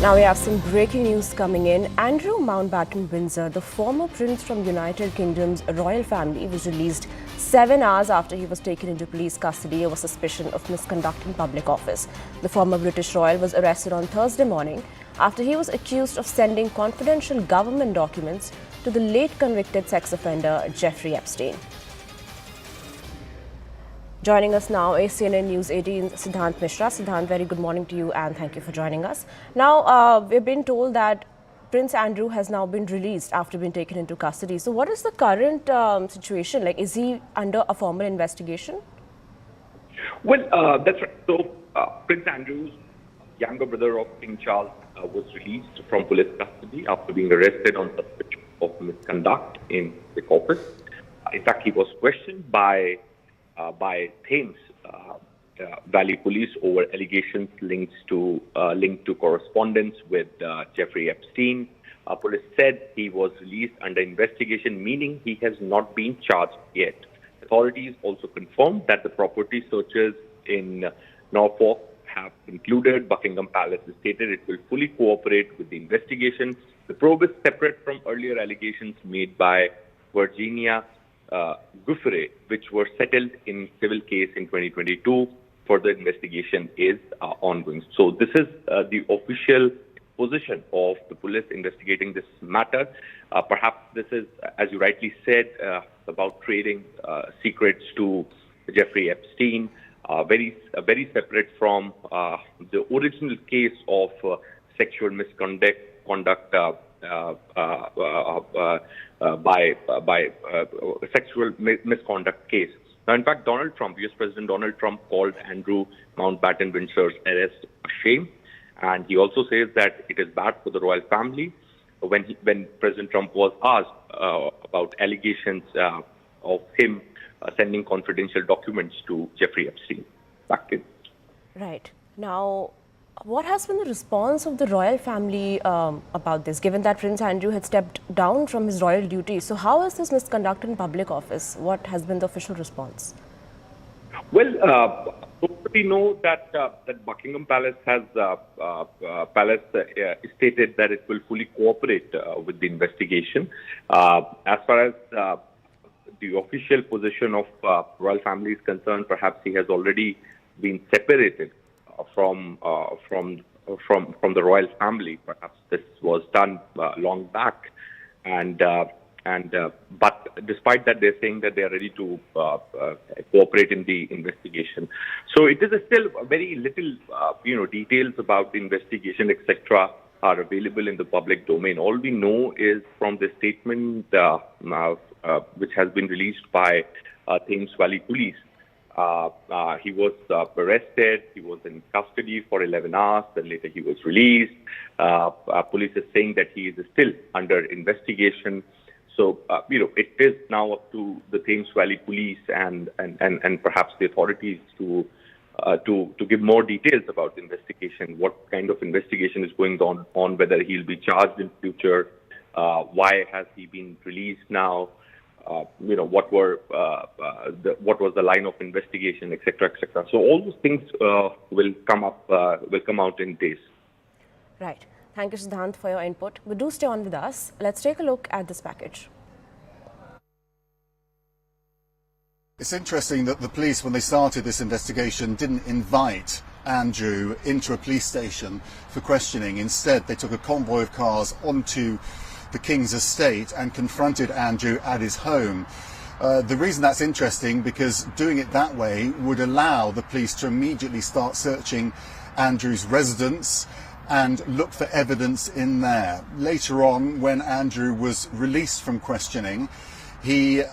Now we have some breaking news coming in. Andrew Mountbatten Windsor, the former prince from United Kingdom's royal family, was released 7 hours after he was taken into police custody over suspicion of misconduct in public office. The former British royal was arrested on Thursday morning after he was accused of sending confidential government documents to the late convicted sex offender Jeffrey Epstein. Joining us now is CNN News 18's Siddhant Mishra. Siddhant, very good morning to you and thank you for joining us. Now, we've been told that Prince Andrew has now been released after being taken into custody. So what is the current situation? Like, is he under a formal investigation? Well, that's right. So, Prince Andrew's younger brother of King Charles was released from police custody after being arrested on suspicion of misconduct in the office. In fact, he was questioned by Thames Valley Police over allegations linked to correspondence with Jeffrey Epstein. Police said he was released under investigation, meaning he has not been charged yet. Authorities also confirmed that the property searches in Norfolk have concluded. Buckingham Palace has stated it will fully cooperate with the investigation. The probe is separate from earlier allegations made by Virginia Giuffre, which were settled in civil case in 2022. Further investigation is ongoing. So this is the official position of the police investigating this matter. Perhaps this is, as you rightly said, about trading secrets to Jeffrey Epstein, very separate from the original case of sexual misconduct sexual misconduct case. Now, in fact, US President Donald Trump called Andrew Mountbatten Windsor's arrest a shame, and he also says that it is bad for the royal family. When President Trump was asked about allegations of him sending confidential documents to Jeffrey Epstein. Back in. Right. Now, what has been the response of the royal family about this, given that Prince Andrew had stepped down from his royal duties? So how is this misconduct in public office? What has been the official response? Well, we know that Buckingham Palace has stated that it will fully cooperate with the investigation. As far as the official position of royal family is concerned, perhaps he has already been separated from the royal family. Perhaps this was done long back, but despite that, they're saying that they are ready to cooperate in the investigation. So it is still very little, details about the investigation, etc., are available in the public domain. All we know is from the statement which has been released by Thames Valley Police. He was arrested, he was in custody for 11 hours, then later he was released. Police is saying that he is still under investigation. So, it is now up to the Thames Valley Police and perhaps the authorities to give more details about the investigation, what kind of investigation is going on, whether he'll be charged in future, why has he been released now, what was the line of investigation, etc., etc. So all those things will come out in days. Right. Thank you, Siddhant, for your input. But do stay on with us. Let's take a look at this package. It's interesting that the police, when they started this investigation, didn't invite Andrew into a police station for questioning. Instead, they took a convoy of cars onto the King's estate and confronted Andrew at his home. The reason that's interesting, because doing it that way would allow the police to immediately start searching Andrew's residence and look for evidence in there. Later on, when Andrew was released from questioning, he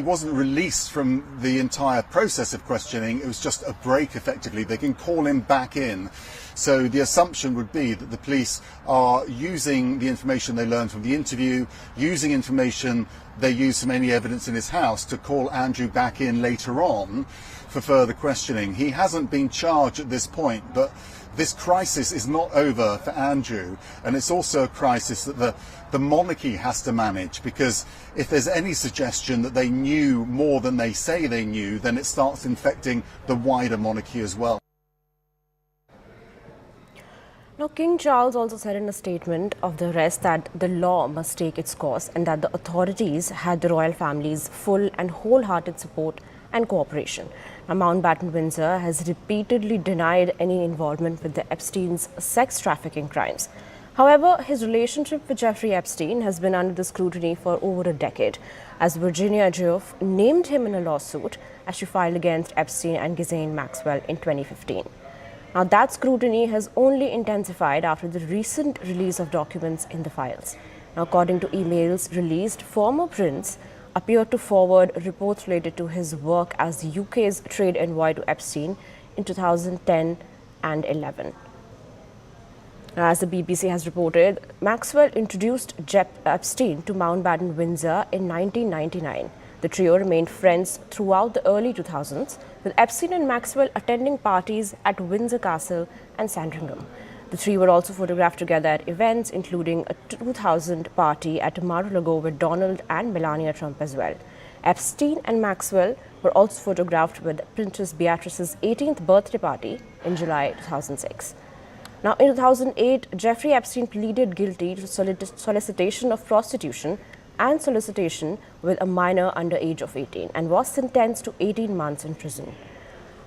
wasn't released from the entire process of questioning. It was just a break, effectively. They can call him back in. So the assumption would be that the police are using the information they learned from the interview, using information they used from any evidence in his house to call Andrew back in later on for further questioning. He hasn't been charged at this point, but this crisis is not over for Andrew, and it's also a crisis that the monarchy has to manage, because if there's any suggestion that they knew more than they say they knew, then it starts infecting the wider monarchy as well. Now, King Charles also said in a statement of the arrest that the law must take its course and that the authorities had the royal family's full and wholehearted support and cooperation. Now, Mountbatten Windsor has repeatedly denied any involvement with the Epstein's sex trafficking crimes. However, his relationship with Jeffrey Epstein has been under the scrutiny for over a decade, as Virginia Giuff named him in a lawsuit as she filed against Epstein and Ghislaine Maxwell in 2015. Now, that scrutiny has only intensified after the recent release of documents in the files. Now, according to emails released, former prince appeared to forward reports related to his work as UK's trade envoy to Epstein in 2010 and 11. As the BBC has reported, Maxwell introduced Epstein to Mountbatten Windsor in 1999. The trio remained friends throughout the early 2000s, with Epstein and Maxwell attending parties at Windsor Castle and Sandringham. The three were also photographed together at events, including a 2000 party at Mar-a-Lago with Donald and Melania Trump as well. Epstein and Maxwell were also photographed with Princess Beatrice's 18th birthday party in July 2006. Now, in 2008, Jeffrey Epstein pleaded guilty to solicitation of prostitution and solicitation with a minor under age of 18 and was sentenced to 18 months in prison.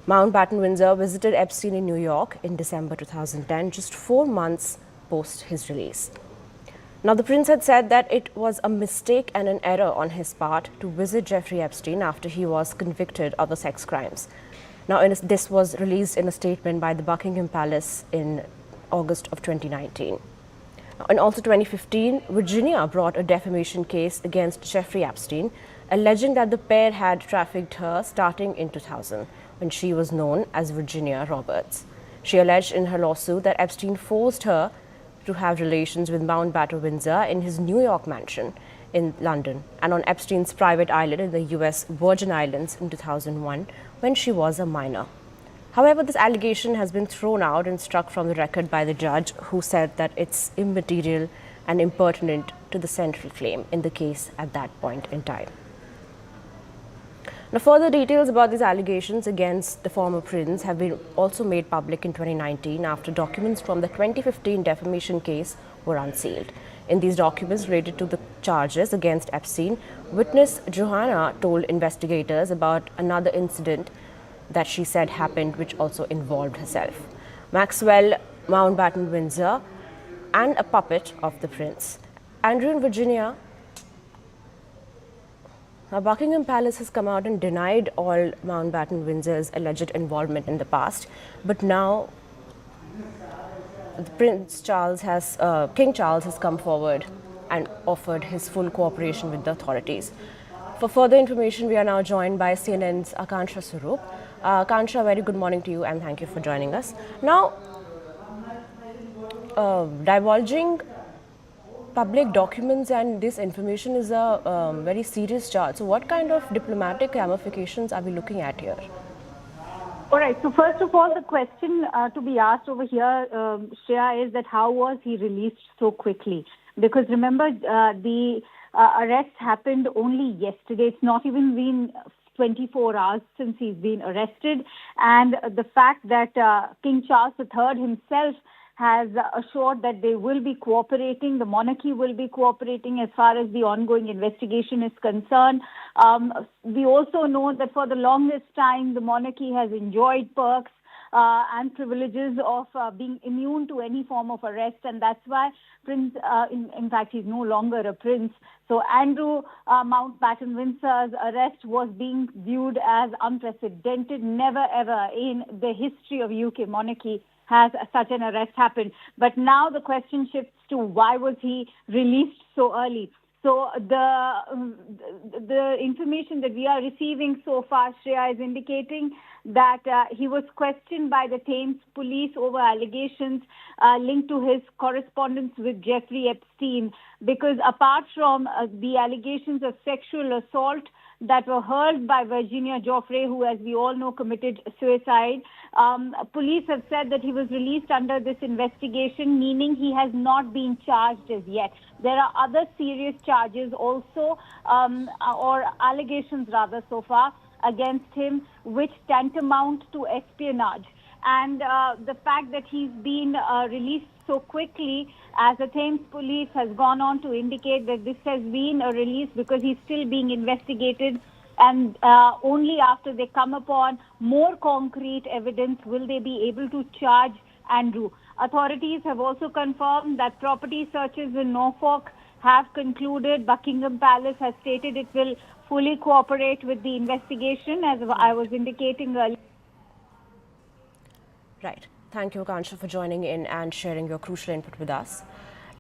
Mountbatten Windsor visited Epstein in New York in December 2010, just 4 months post his release. Now, the prince had said that it was a mistake and an error on his part to visit Jeffrey Epstein after he was convicted of the sex crimes. Now, this was released in a statement by the Buckingham Palace in August of 2019. In also 2015, Virginia brought a defamation case against Jeffrey Epstein, alleging that the pair had trafficked her starting in 2000, when she was known as Virginia Roberts. She alleged in her lawsuit that Epstein forced her to have relations with Mountbatten Windsor in his New York mansion in London and on Epstein's private island in the US Virgin Islands in 2001 when she was a minor. However, this allegation has been thrown out and struck from the record by the judge, who said that it's immaterial and impertinent to the central claim in the case at that point in time. Now, further details about these allegations against the former prince have been also made public in 2019 after documents from the 2015 defamation case were unsealed. In these documents related to the charges against Epstein, witness Johanna told investigators about another incident that she said happened, which also involved herself, Maxwell, Mountbatten Windsor, and a puppet of the prince. Andrew and Virginia. Now, Buckingham Palace has come out and denied all Mountbatten Windsor's alleged involvement in the past, but now King Charles has come forward and offered his full cooperation with the authorities. For further information, we are now joined by CNN's Akansha Swarup. Akansha, very good morning to you and thank you for joining us. Now, divulging public documents and this information is a very serious charge. So what kind of diplomatic ramifications are we looking at here? All right. So first of all, the question to be asked over here, Shreya, is that how was he released so quickly? Because remember, the arrest happened only yesterday. It's not even been 24 hours since he's been arrested. And the fact that King Charles III himself has assured that they will be cooperating, the monarchy will be cooperating as far as the ongoing investigation is concerned. We also know that for the longest time, the monarchy has enjoyed perks and privileges of being immune to any form of arrest, and that's why Prince, in fact, he's no longer a prince. So Andrew Mountbatten Windsor's arrest was being viewed as unprecedented. Never ever in the history of UK monarchy has such an arrest happened. But now the question shifts to why was he released so early? So the information that we are receiving so far, Shreya, is indicating that he was questioned by the Thames police over allegations linked to his correspondence with Jeffrey Epstein, because apart from the allegations of sexual assault that were hurled by Virginia Giuff, who, as we all know, committed suicide, police have said that he was released under this investigation, meaning he has not been charged as yet. There are other serious charges also, or allegations rather so far, against him, which tantamount to espionage. And the fact that he's been released so quickly, as the Thames police has gone on to indicate that this has been a release because he's still being investigated, and only after they come upon more concrete evidence will they be able to charge Andrew. Authorities have also confirmed that property searches in Norfolk have concluded. Buckingham Palace has stated it will fully cooperate with the investigation, as I was indicating earlier. Right. Thank you, Akansha, for joining in and sharing your crucial input with us.